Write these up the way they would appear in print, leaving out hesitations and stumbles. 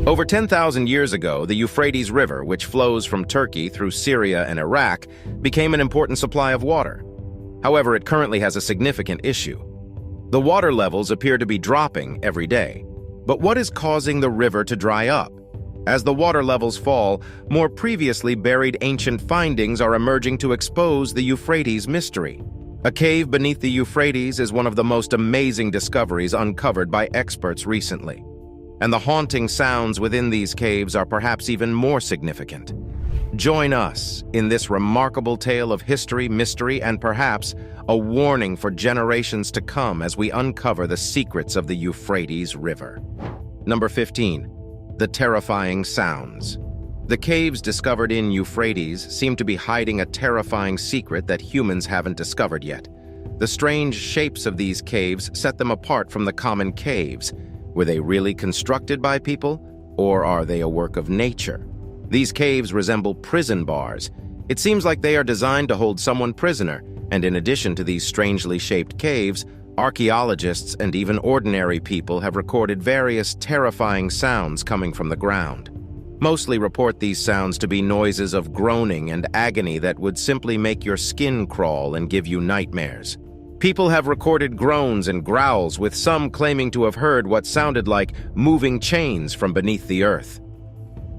Over 10,000 years ago, the Euphrates River, which flows from Turkey through Syria and Iraq, became an important supply of water. However, it currently has a significant issue. The water levels appear to be dropping every day. But what is causing the river to dry up? As the water levels fall, more previously buried ancient findings are emerging to expose the Euphrates mystery. A cave beneath the Euphrates is one of the most amazing discoveries uncovered by experts recently. And the haunting sounds within these caves are perhaps even more significant. Join us in this remarkable tale of history, mystery, and perhaps a warning for generations to come as we uncover the secrets of the Euphrates River. Number 15. The terrifying sounds. The caves discovered in Euphrates seem to be hiding a terrifying secret that humans haven't discovered yet. The strange shapes of these caves set them apart from the common caves. Were they really constructed by people, or are they a work of nature? These caves resemble prison bars. It seems like they are designed to hold someone prisoner, and in addition to these strangely shaped caves, archaeologists and even ordinary people have recorded various terrifying sounds coming from the ground. Mostly report these sounds to be noises of groaning and agony that would simply make your skin crawl and give you nightmares. People have recorded groans and growls, with some claiming to have heard what sounded like moving chains from beneath the earth.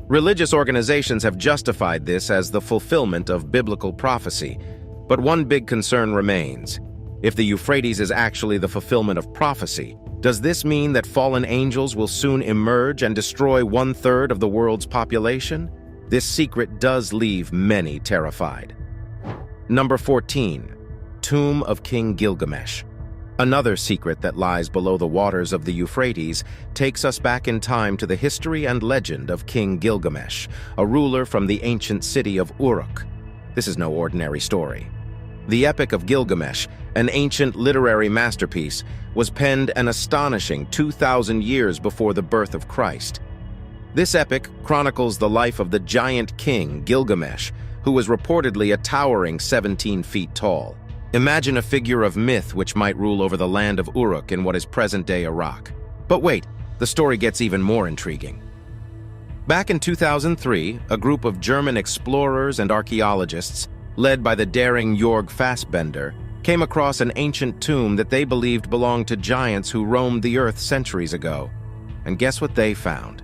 Religious organizations have justified this as the fulfillment of biblical prophecy, but one big concern remains. If the Euphrates is actually the fulfillment of prophecy, does this mean that fallen angels will soon emerge and destroy 1/3 of the world's population? This secret does leave many terrified. Number 14. Tomb of King Gilgamesh. Another secret that lies below the waters of the Euphrates takes us back in time to the history and legend of King Gilgamesh, a ruler from the ancient city of Uruk. This is no ordinary story. The Epic of Gilgamesh, an ancient literary masterpiece, was penned an astonishing 2,000 years before the birth of Christ. This epic chronicles the life of the giant king Gilgamesh, who was reportedly a towering 17 feet tall. Imagine a figure of myth which might rule over the land of Uruk in what is present-day Iraq. But wait, the story gets even more intriguing. Back in 2003, a group of German explorers and archaeologists, led by the daring Jörg Fassbender, came across an ancient tomb that they believed belonged to giants who roamed the earth centuries ago. And guess what they found?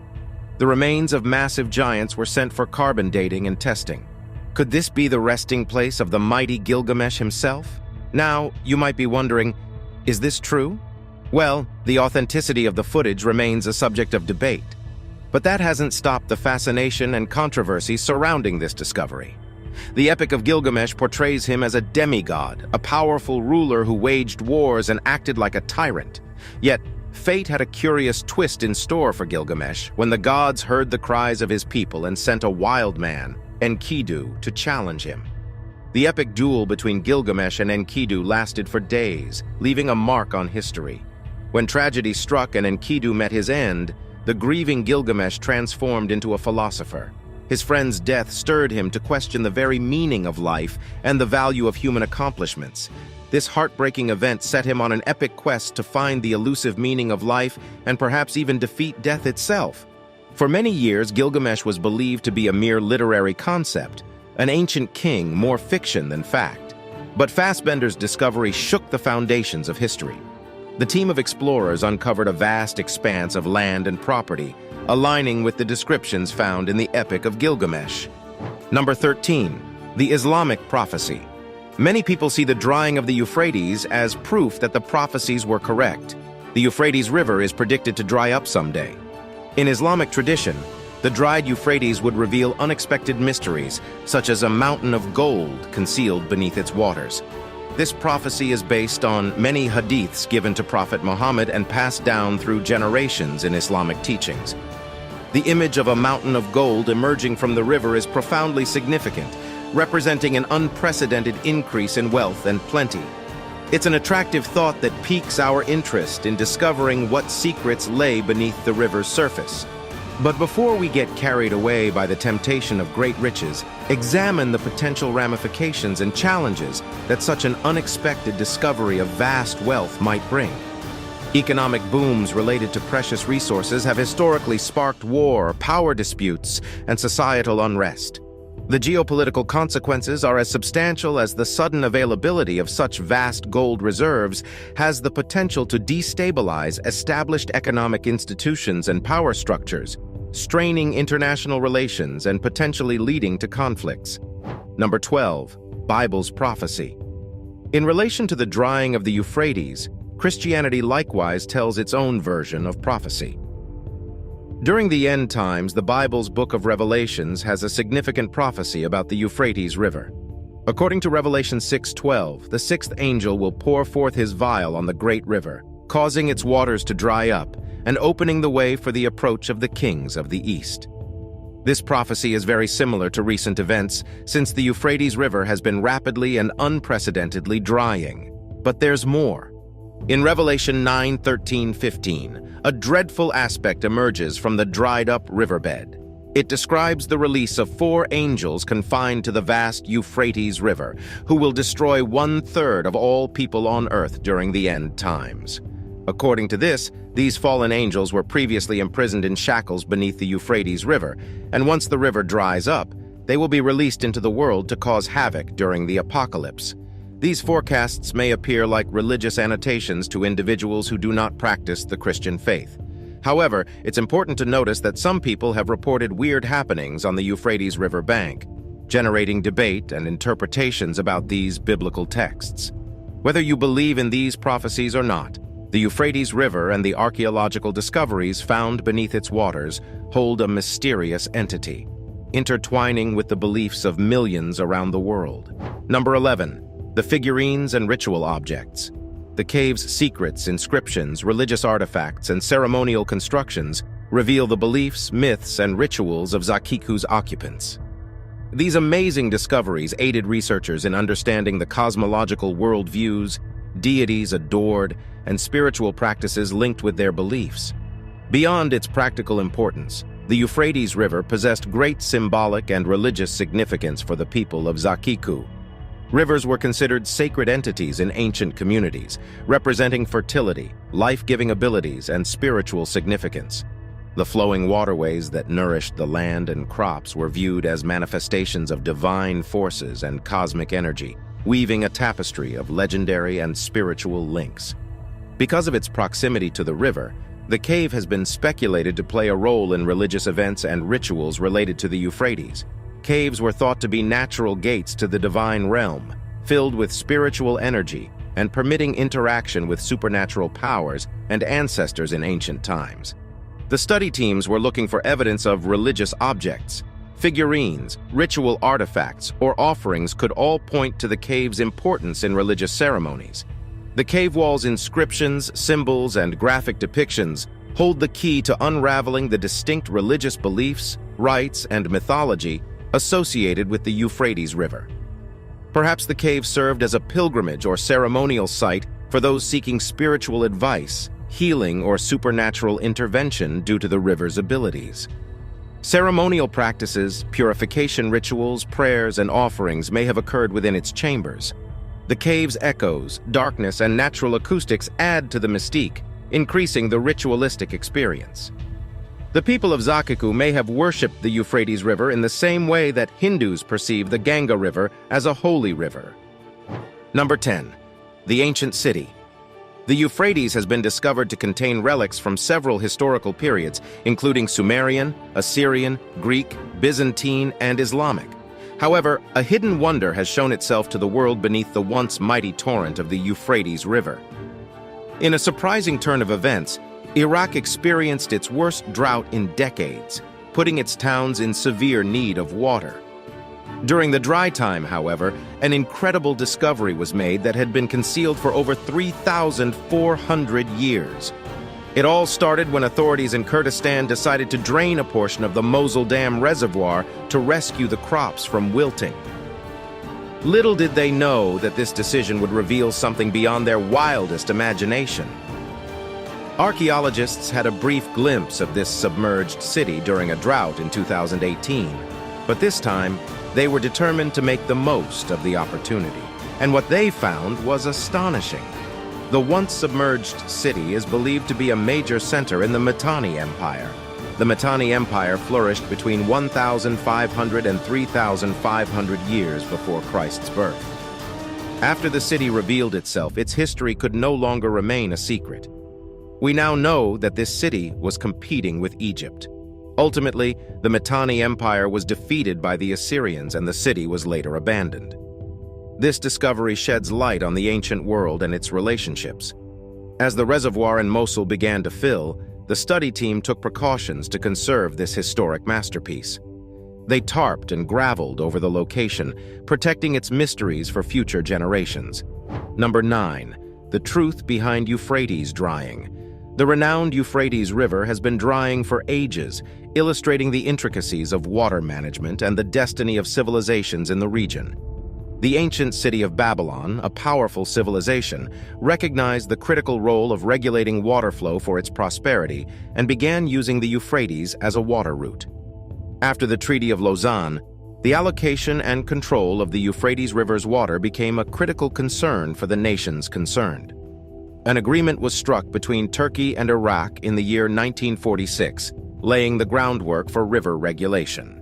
The remains of massive giants were sent for carbon dating and testing. Could this be the resting place of the mighty Gilgamesh himself? Now, you might be wondering, is this true? Well, the authenticity of the footage remains a subject of debate. But that hasn't stopped the fascination and controversy surrounding this discovery. The Epic of Gilgamesh portrays him as a demigod, a powerful ruler who waged wars and acted like a tyrant. Yet, fate had a curious twist in store for Gilgamesh when the gods heard the cries of his people and sent a wild man, Enkidu, to challenge him. The epic duel between Gilgamesh and Enkidu lasted for days, leaving a mark on history. When tragedy struck and Enkidu met his end, the grieving Gilgamesh transformed into a philosopher. His friend's death stirred him to question the very meaning of life and the value of human accomplishments. This heartbreaking event set him on an epic quest to find the elusive meaning of life and perhaps even defeat death itself. For many years, Gilgamesh was believed to be a mere literary concept, an ancient king, more fiction than fact. But Fassbender's discovery shook the foundations of history. The team of explorers uncovered a vast expanse of land and property, aligning with the descriptions found in the Epic of Gilgamesh. Number 13. The Islamic prophecy. Many people see the drying of the Euphrates as proof that the prophecies were correct. The Euphrates River is predicted to dry up someday. In Islamic tradition, the dried Euphrates would reveal unexpected mysteries, such as a mountain of gold concealed beneath its waters. This prophecy is based on many hadiths given to Prophet Muhammad and passed down through generations in Islamic teachings. The image of a mountain of gold emerging from the river is profoundly significant, representing an unprecedented increase in wealth and plenty. It's an attractive thought that piques our interest in discovering what secrets lay beneath the river's surface. But before we get carried away by the temptation of great riches, examine the potential ramifications and challenges that such an unexpected discovery of vast wealth might bring. Economic booms related to precious resources have historically sparked war, power disputes, and societal unrest. The geopolitical consequences are as substantial as the sudden availability of such vast gold reserves has the potential to destabilize established economic institutions and power structures, straining international relations and potentially leading to conflicts. Number 12. Bible's prophecy. In relation to the drying of the Euphrates, Christianity likewise tells its own version of prophecy. During the end times, the Bible's book of Revelations has a significant prophecy about the Euphrates River. According to Revelation 6:12, the sixth angel will pour forth his vial on the great river, causing its waters to dry up and opening the way for the approach of the kings of the east. This prophecy is very similar to recent events, since the Euphrates River has been rapidly and unprecedentedly drying. But there's more. In Revelation 9:13-15, a dreadful aspect emerges from the dried-up riverbed. It describes the release of 4 angels confined to the vast Euphrates River, who will destroy 1/3 of all people on earth during the end times. According to this, these fallen angels were previously imprisoned in shackles beneath the Euphrates River, and once the river dries up, they will be released into the world to cause havoc during the apocalypse. These forecasts may appear like religious annotations to individuals who do not practice the Christian faith. However, it's important to notice that some people have reported weird happenings on the Euphrates River bank, generating debate and interpretations about these biblical texts. Whether you believe in these prophecies or not, the Euphrates River and the archaeological discoveries found beneath its waters hold a mysterious entity, intertwining with the beliefs of millions around the world. Number 11. The figurines and ritual objects. The cave's secrets, inscriptions, religious artifacts, and ceremonial constructions reveal the beliefs, myths, and rituals of Zakiku's occupants. These amazing discoveries aided researchers in understanding the cosmological worldviews, deities adored, and spiritual practices linked with their beliefs. Beyond its practical importance, the Euphrates River possessed great symbolic and religious significance for the people of Zakiku. Rivers were considered sacred entities in ancient communities, representing fertility, life-giving abilities, and spiritual significance. The flowing waterways that nourished the land and crops were viewed as manifestations of divine forces and cosmic energy, weaving a tapestry of legendary and spiritual links. Because of its proximity to the river, the cave has been speculated to play a role in religious events and rituals related to the Euphrates. Caves were thought to be natural gates to the divine realm, filled with spiritual energy and permitting interaction with supernatural powers and ancestors in ancient times. The study teams were looking for evidence of religious objects. Figurines, ritual artifacts, or offerings could all point to the cave's importance in religious ceremonies. The cave wall's inscriptions, symbols, and graphic depictions hold the key to unraveling the distinct religious beliefs, rites, and mythology associated with the Euphrates River. Perhaps the cave served as a pilgrimage or ceremonial site for those seeking spiritual advice, healing, or supernatural intervention due to the river's abilities. Ceremonial practices, purification rituals, prayers, and offerings may have occurred within its chambers. The cave's echoes, darkness, and natural acoustics add to the mystique, increasing the ritualistic experience. The people of Zakiku may have worshipped the Euphrates River in the same way that Hindus perceive the Ganga River as a holy river. Number 10. The ancient city. The Euphrates has been discovered to contain relics from several historical periods, including Sumerian, Assyrian, Greek, Byzantine, and Islamic. However, a hidden wonder has shown itself to the world beneath the once mighty torrent of the Euphrates River. In a surprising turn of events, Iraq experienced its worst drought in decades, putting its towns in severe need of water. During the dry time, however, an incredible discovery was made that had been concealed for over 3,400 years. It all started when authorities in Kurdistan decided to drain a portion of the Mosul Dam reservoir to rescue the crops from wilting. Little did they know that this decision would reveal something beyond their wildest imagination. Archaeologists had a brief glimpse of this submerged city during a drought in 2018, but this time they were determined to make the most of the opportunity, and what they found was astonishing. The once submerged city is believed to be a major center in the Mitanni Empire. The Mitanni Empire flourished between 1,500 and 3,500 years before Christ's birth. After the city revealed itself, its history could no longer remain a secret. We now know that this city was competing with Egypt. Ultimately, the Mitanni Empire was defeated by the Assyrians and the city was later abandoned. This discovery sheds light on the ancient world and its relationships. As the reservoir in Mosul began to fill, the study team took precautions to conserve this historic masterpiece. They tarped and graveled over the location, protecting its mysteries for future generations. Number 9. The truth behind Euphrates drying. The renowned Euphrates River has been drying for ages, illustrating the intricacies of water management and the destiny of civilizations in the region. The ancient city of Babylon, a powerful civilization, recognized the critical role of regulating water flow for its prosperity and began using the Euphrates as a water route. After the Treaty of Lausanne, the allocation and control of the Euphrates River's water became a critical concern for the nations concerned. An agreement was struck between Turkey and Iraq in the year 1946, laying the groundwork for river regulation.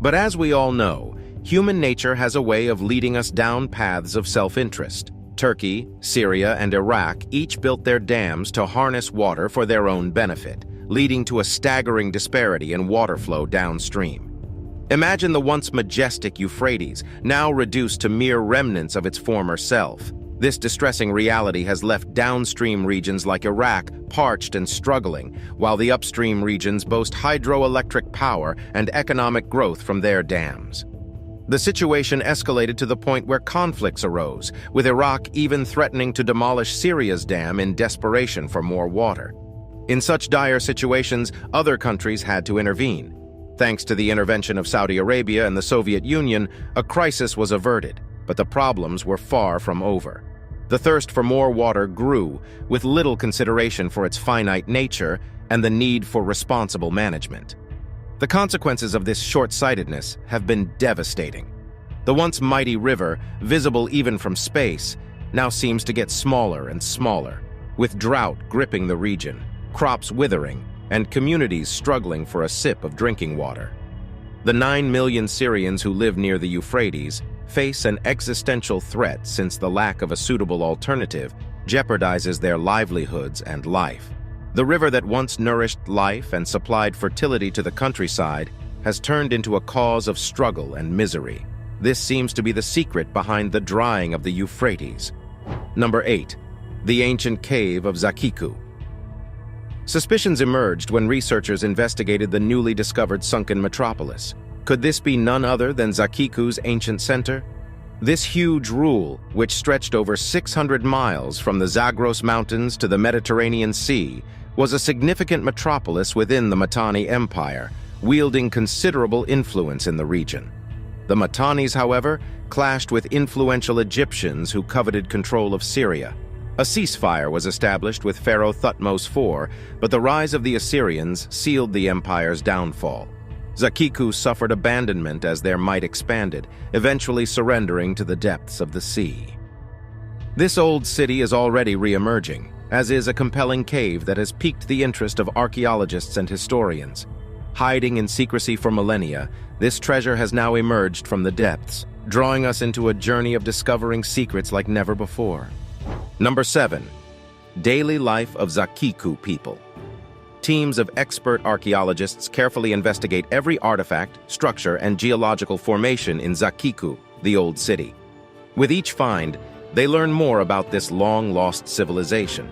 But as we all know, human nature has a way of leading us down paths of self-interest. Turkey, Syria, and Iraq each built their dams to harness water for their own benefit, leading to a staggering disparity in water flow downstream. Imagine the once majestic Euphrates, now reduced to mere remnants of its former self. This distressing reality has left downstream regions like Iraq parched and struggling, while the upstream regions boast hydroelectric power and economic growth from their dams. The situation escalated to the point where conflicts arose, with Iraq even threatening to demolish Syria's dam in desperation for more water. In such dire situations, other countries had to intervene. Thanks to the intervention of Saudi Arabia and the Soviet Union, a crisis was averted, but the problems were far from over. The thirst for more water grew, with little consideration for its finite nature and the need for responsible management. The consequences of this short-sightedness have been devastating. The once mighty river, visible even from space, now seems to get smaller and smaller, with drought gripping the region, crops withering, and communities struggling for a sip of drinking water. The 9 million Syrians who live near the Euphrates face an existential threat since the lack of a suitable alternative jeopardizes their livelihoods and life. The river that once nourished life and supplied fertility to the countryside has turned into a cause of struggle and misery. This seems to be the secret behind the drying of the Euphrates. Number 8. The ancient cave of Zakiku. Suspicions emerged when researchers investigated the newly discovered sunken metropolis. Could this be none other than Zakiku's ancient center? This huge rule, which stretched over 600 miles from the Zagros Mountains to the Mediterranean Sea, was a significant metropolis within the Mitanni Empire, wielding considerable influence in the region. The Mitannis, however, clashed with influential Egyptians who coveted control of Syria. A ceasefire was established with Pharaoh Thutmose IV, but the rise of the Assyrians sealed the empire's downfall. Zakiku suffered abandonment as their might expanded, eventually surrendering to the depths of the sea. This old city is already re-emerging, as is a compelling cave that has piqued the interest of archaeologists and historians. Hiding in secrecy for millennia, this treasure has now emerged from the depths, drawing us into a journey of discovering secrets like never before. Number 7. Daily life of Zakiku people. Teams of expert archaeologists carefully investigate every artifact, structure, and geological formation in Zakiku, the old city. With each find, they learn more about this long-lost civilization.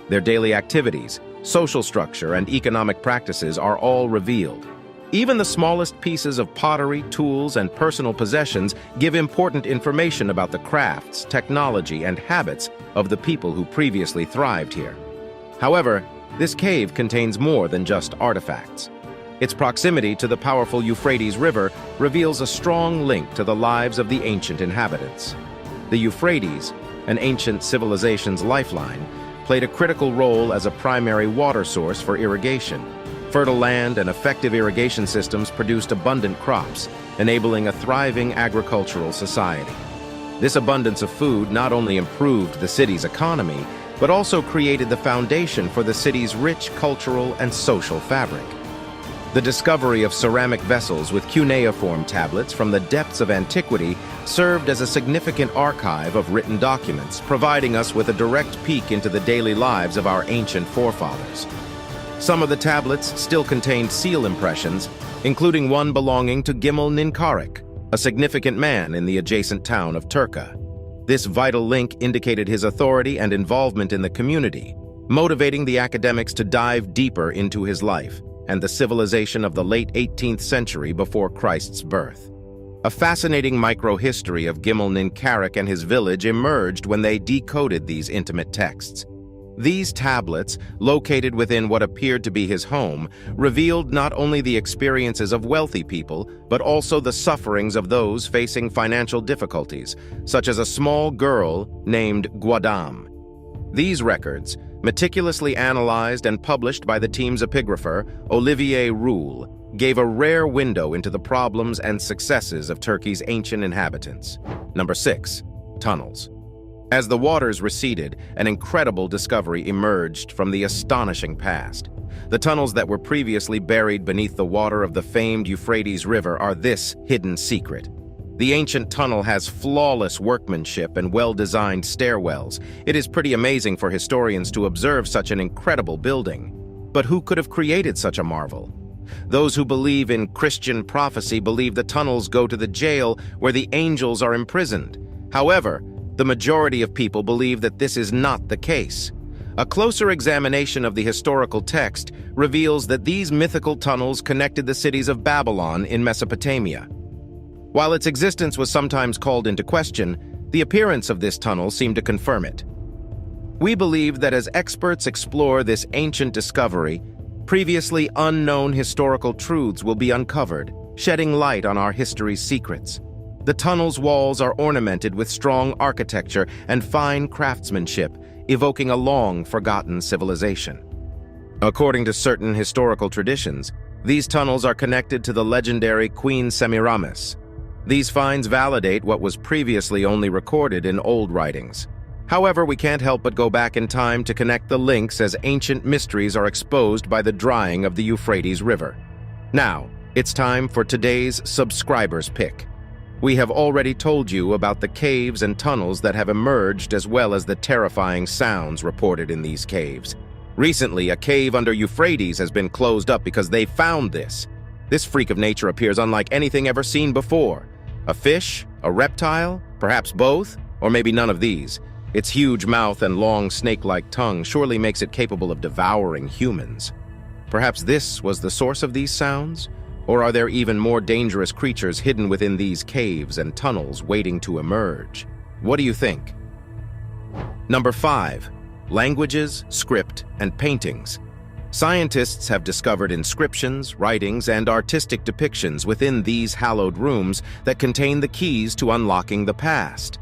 Their daily activities, social structure, and economic practices are all revealed. Even the smallest pieces of pottery, tools, and personal possessions give important information about the crafts, technology, and habits of the people who previously thrived here. However, this cave contains more than just artifacts. Its proximity to the powerful Euphrates River reveals a strong link to the lives of the ancient inhabitants. The Euphrates, an ancient civilization's lifeline, played a critical role as a primary water source for irrigation. Fertile land and effective irrigation systems produced abundant crops, enabling a thriving agricultural society. This abundance of food not only improved the city's economy, but also created the foundation for the city's rich cultural and social fabric. The discovery of ceramic vessels with cuneiform tablets from the depths of antiquity served as a significant archive of written documents, providing us with a direct peek into the daily lives of our ancient forefathers. Some of the tablets still contained seal impressions, including one belonging to Gimel Ninkarik, a significant man in the adjacent town of Turka. This vital link indicated his authority and involvement in the community, motivating the academics to dive deeper into his life and the civilization of the late 18th century before Christ's birth. A fascinating microhistory of Gimel Ninkarik and his village emerged when they decoded these intimate texts. These tablets, located within what appeared to be his home, revealed not only the experiences of wealthy people, but also the sufferings of those facing financial difficulties, such as a small girl named Guadam. These records, meticulously analyzed and published by the team's epigrapher, Olivier Roule, gave a rare window into the problems and successes of Turkey's ancient inhabitants. Number 6. Tunnels. As the waters receded, an incredible discovery emerged from the astonishing past. The tunnels that were previously buried beneath the water of the famed Euphrates River are this hidden secret. The ancient tunnel has flawless workmanship and well-designed stairwells. It is pretty amazing for historians to observe such an incredible building. But who could have created such a marvel? Those who believe in Christian prophecy believe the tunnels go to the jail where the angels are imprisoned. However, the majority of people believe that this is not the case. A closer examination of the historical text reveals that these mythical tunnels connected the cities of Babylon in Mesopotamia. While its existence was sometimes called into question, the appearance of this tunnel seemed to confirm it. We believe that as experts explore this ancient discovery, previously unknown historical truths will be uncovered, shedding light on our history's secrets. The tunnel's walls are ornamented with strong architecture and fine craftsmanship, evoking a long-forgotten civilization. According to certain historical traditions, these tunnels are connected to the legendary Queen Semiramis. These finds validate what was previously only recorded in old writings. However, we can't help but go back in time to connect the links as ancient mysteries are exposed by the drying of the Euphrates River. Now, it's time for today's subscriber's pick. We have already told you about the caves and tunnels that have emerged, as well as the terrifying sounds reported in these caves. Recently, a cave under Euphrates has been closed up because they found this. This freak of nature appears unlike anything ever seen before. A fish? A reptile? Perhaps both? Or maybe none of these. Its huge mouth and long snake-like tongue surely makes it capable of devouring humans. Perhaps this was the source of these sounds? Or are there even more dangerous creatures hidden within these caves and tunnels waiting to emerge? What do you think? Number 5. Languages, script, and paintings. Scientists have discovered inscriptions, writings, and artistic depictions within these hallowed rooms that contain the keys to unlocking the past.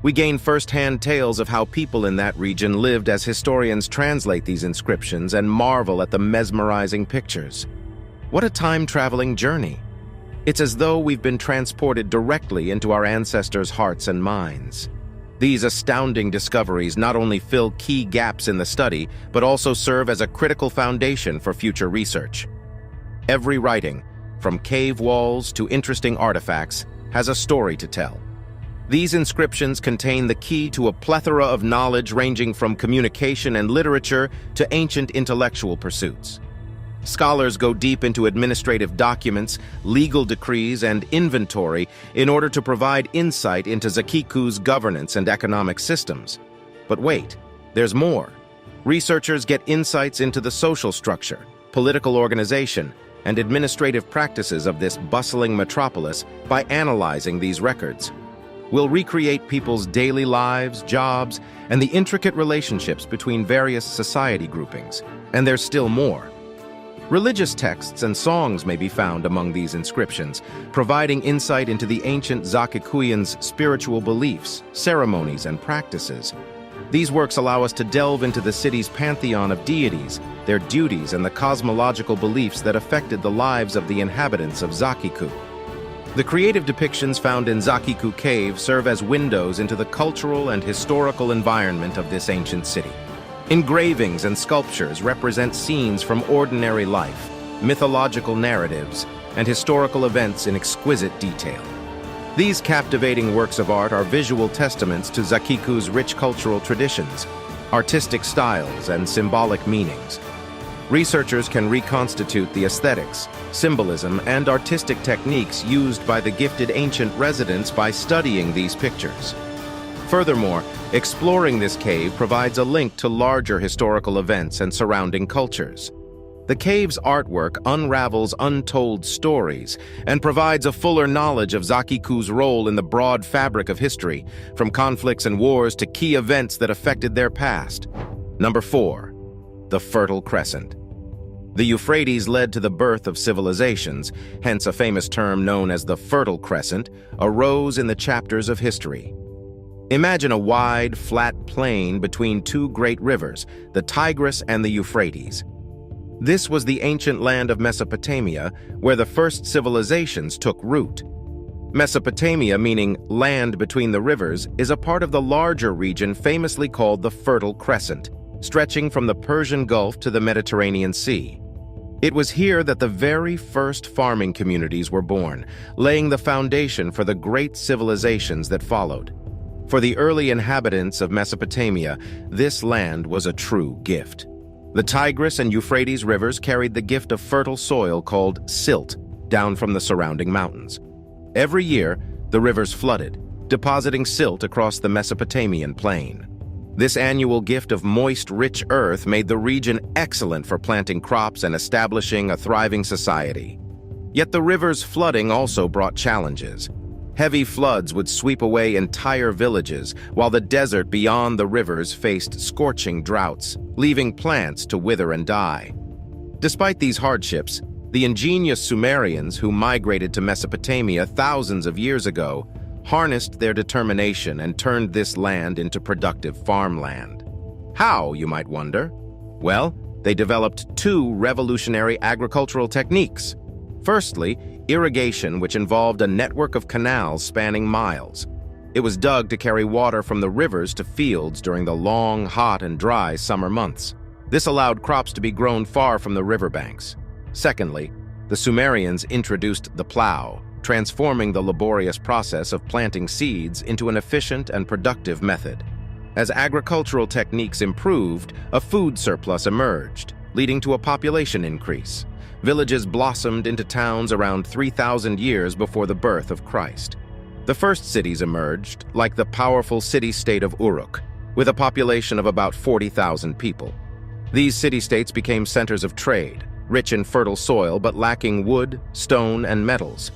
We gain first-hand tales of how people in that region lived as historians translate these inscriptions and marvel at the mesmerizing pictures. What a time-traveling journey! It's as though we've been transported directly into our ancestors' hearts and minds. These astounding discoveries not only fill key gaps in the study, but also serve as a critical foundation for future research. Every writing, from cave walls to interesting artifacts, has a story to tell. These inscriptions contain the key to a plethora of knowledge ranging from communication and literature to ancient intellectual pursuits. Scholars go deep into administrative documents, legal decrees, and inventory in order to provide insight into Zakiku's governance and economic systems. But wait, there's more. Researchers get insights into the social structure, political organization, and administrative practices of this bustling metropolis by analyzing these records. We'll recreate people's daily lives, jobs, and the intricate relationships between various society groupings. And there's still more. Religious texts and songs may be found among these inscriptions, providing insight into the ancient Zakikuians' spiritual beliefs, ceremonies, and practices. These works allow us to delve into the city's pantheon of deities, their duties, and the cosmological beliefs that affected the lives of the inhabitants of Zakiku. The creative depictions found in Zakiku Cave serve as windows into the cultural and historical environment of this ancient city. Engravings and sculptures represent scenes from ordinary life, mythological narratives, and historical events in exquisite detail. These captivating works of art are visual testaments to Zakiku's rich cultural traditions, artistic styles, and symbolic meanings. Researchers can reconstitute the aesthetics, symbolism, and artistic techniques used by the gifted ancient residents by studying these pictures. Furthermore, exploring this cave provides a link to larger historical events and surrounding cultures. The cave's artwork unravels untold stories and provides a fuller knowledge of Zakiku's role in the broad fabric of history, from conflicts and wars to key events that affected their past. Number 4. The Fertile Crescent. The Euphrates led to the birth of civilizations, hence a famous term known as the Fertile Crescent arose in the chapters of history. Imagine a wide, flat plain between two great rivers, the Tigris and the Euphrates. This was the ancient land of Mesopotamia, where the first civilizations took root. Mesopotamia, meaning land between the rivers, is a part of the larger region famously called the Fertile Crescent, stretching from the Persian Gulf to the Mediterranean Sea. It was here that the very first farming communities were born, laying the foundation for the great civilizations that followed. For the early inhabitants of Mesopotamia, this land was a true gift. The Tigris and Euphrates rivers carried the gift of fertile soil called silt down from the surrounding mountains. Every year, the rivers flooded, depositing silt across the Mesopotamian plain. This annual gift of moist, rich earth made the region excellent for planting crops and establishing a thriving society. Yet the river's flooding also brought challenges. Heavy floods would sweep away entire villages, while the desert beyond the rivers faced scorching droughts, leaving plants to wither and die. Despite these hardships, the ingenious Sumerians who migrated to Mesopotamia thousands of years ago harnessed their determination and turned this land into productive farmland. How, you might wonder? Well, they developed two revolutionary agricultural techniques. Firstly, irrigation, which involved a network of canals spanning miles. It was dug to carry water from the rivers to fields during the long, hot, and dry summer months. This allowed crops to be grown far from the riverbanks. Secondly, the Sumerians introduced the plow, transforming the laborious process of planting seeds into an efficient and productive method. As agricultural techniques improved, a food surplus emerged, leading to a population increase. Villages blossomed into towns around 3,000 years before the birth of Christ. The first cities emerged, like the powerful city-state of Uruk, with a population of about 40,000 people. These city-states became centers of trade, rich in fertile soil but lacking wood, stone, and metals.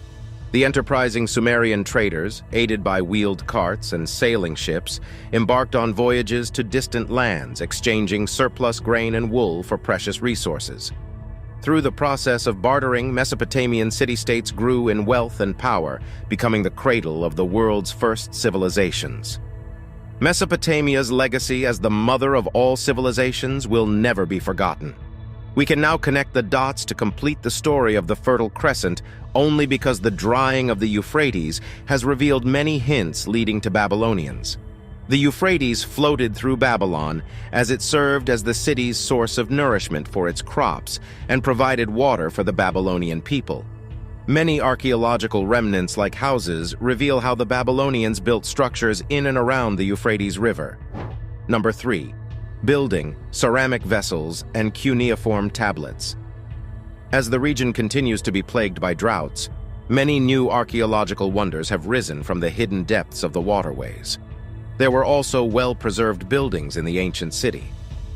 The enterprising Sumerian traders, aided by wheeled carts and sailing ships, embarked on voyages to distant lands, exchanging surplus grain and wool for precious resources. Through the process of bartering, Mesopotamian city-states grew in wealth and power, becoming the cradle of the world's first civilizations. Mesopotamia's legacy as the mother of all civilizations will never be forgotten. We can now connect the dots to complete the story of the Fertile Crescent only because the drying of the Euphrates has revealed many hints leading to Babylonians. The Euphrates floated through Babylon as it served as the city's source of nourishment for its crops and provided water for the Babylonian people. Many archaeological remnants like houses reveal how the Babylonians built structures in and around the Euphrates River. Number 3. Building, ceramic vessels, and cuneiform tablets. As the region continues to be plagued by droughts, many new archaeological wonders have risen from the hidden depths of the waterways. There were also well-preserved buildings in the ancient city.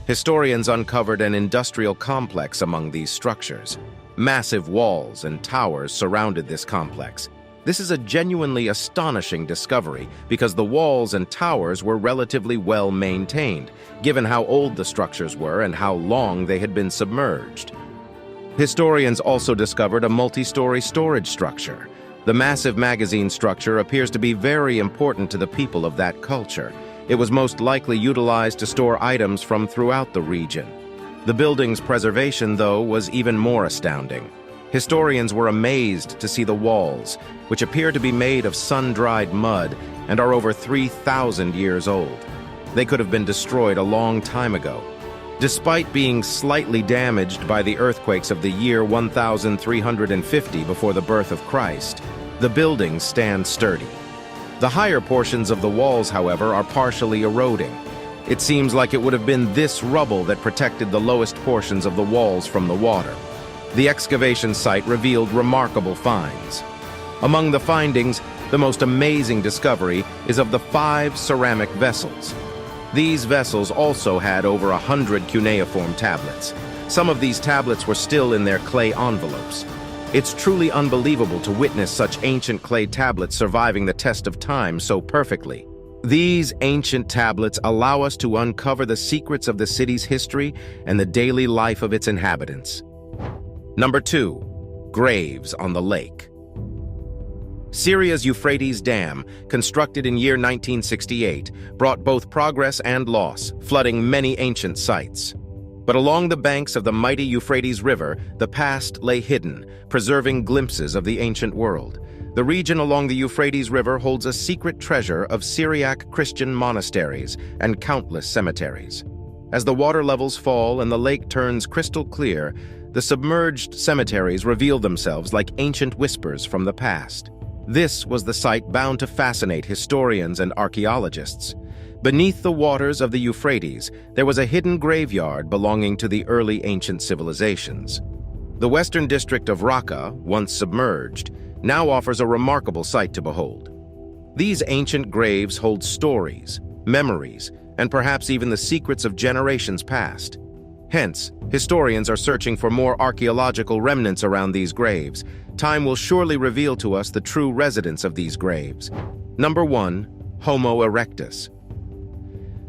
Historians uncovered an industrial complex among these structures. Massive walls and towers surrounded this complex. This is a genuinely astonishing discovery because the walls and towers were relatively well maintained, given how old the structures were and how long they had been submerged. Historians also discovered a multi-story storage structure. The massive magazine structure appears to be very important to the people of that culture. It was most likely utilized to store items from throughout the region. The building's preservation, though, was even more astounding. Historians were amazed to see the walls, which appear to be made of sun-dried mud and are over 3,000 years old. They could have been destroyed a long time ago. Despite being slightly damaged by the earthquakes of the year 1350 before the birth of Christ, the buildings stand sturdy. The higher portions of the walls, however, are partially eroding. It seems like it would have been this rubble that protected the lowest portions of the walls from the water. The excavation site revealed remarkable finds. Among the findings, the most amazing discovery is of the 5 ceramic vessels. These vessels also had over 100 cuneiform tablets. Some of these tablets were still in their clay envelopes. It's truly unbelievable to witness such ancient clay tablets surviving the test of time so perfectly. These ancient tablets allow us to uncover the secrets of the city's history and the daily life of its inhabitants. Number 2. Graves on the lake. Syria's Euphrates Dam, constructed in year 1968, brought both progress and loss, flooding many ancient sites. But along the banks of the mighty Euphrates River, the past lay hidden, preserving glimpses of the ancient world. The region along the Euphrates River holds a secret treasure of Syriac Christian monasteries and countless cemeteries. As the water levels fall and the lake turns crystal clear, the submerged cemeteries reveal themselves like ancient whispers from the past. This was the site bound to fascinate historians and archaeologists. Beneath the waters of the Euphrates, there was a hidden graveyard belonging to the early ancient civilizations. The western district of Raqqa, once submerged, now offers a remarkable sight to behold. These ancient graves hold stories, memories, and perhaps even the secrets of generations past. Hence, historians are searching for more archaeological remnants around these graves. Time will surely reveal to us the true residents of these graves. Number 1. Homo erectus.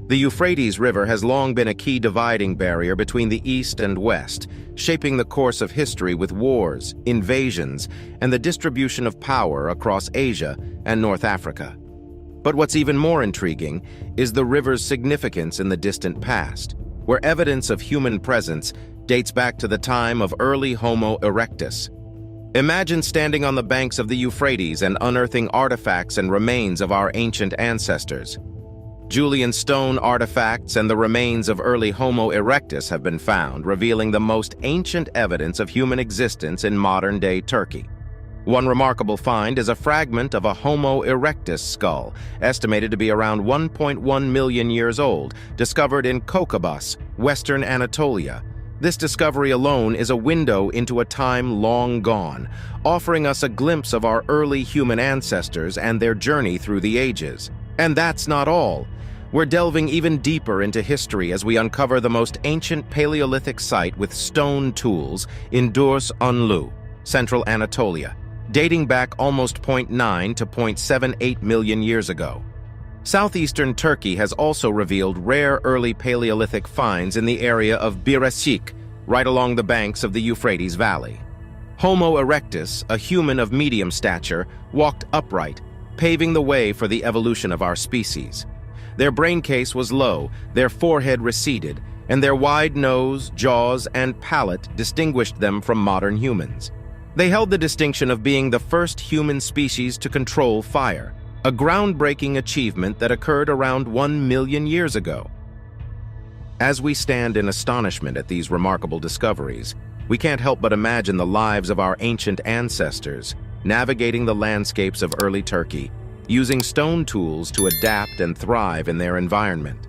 The Euphrates River has long been a key dividing barrier between the East and West, shaping the course of history with wars, invasions, and the distribution of power across Asia and North Africa. But what's even more intriguing is the river's significance in the distant past, where evidence of human presence dates back to the time of early Homo erectus. Imagine standing on the banks of the Euphrates and unearthing artifacts and remains of our ancient ancestors. Julian stone artifacts and the remains of early Homo erectus have been found, revealing the most ancient evidence of human existence in modern-day Turkey. One remarkable find is a fragment of a Homo erectus skull, estimated to be around 1.1 million years old, discovered in Kokabas, western Anatolia. This discovery alone is a window into a time long gone, offering us a glimpse of our early human ancestors and their journey through the ages. And that's not all. We're delving even deeper into history as we uncover the most ancient Paleolithic site with stone tools in Durs Unlu, central Anatolia, dating back almost 0.9 to 0.78 million years ago. Southeastern Turkey has also revealed rare early Paleolithic finds in the area of Birecik, right along the banks of the Euphrates Valley. Homo erectus, a human of medium stature, walked upright, paving the way for the evolution of our species. Their brain case was low, their forehead receded, and their wide nose, jaws, and palate distinguished them from modern humans. They held the distinction of being the first human species to control fire, a groundbreaking achievement that occurred around 1 million years ago. As we stand in astonishment at these remarkable discoveries, we can't help but imagine the lives of our ancient ancestors, navigating the landscapes of early Turkey, using stone tools to adapt and thrive in their environment.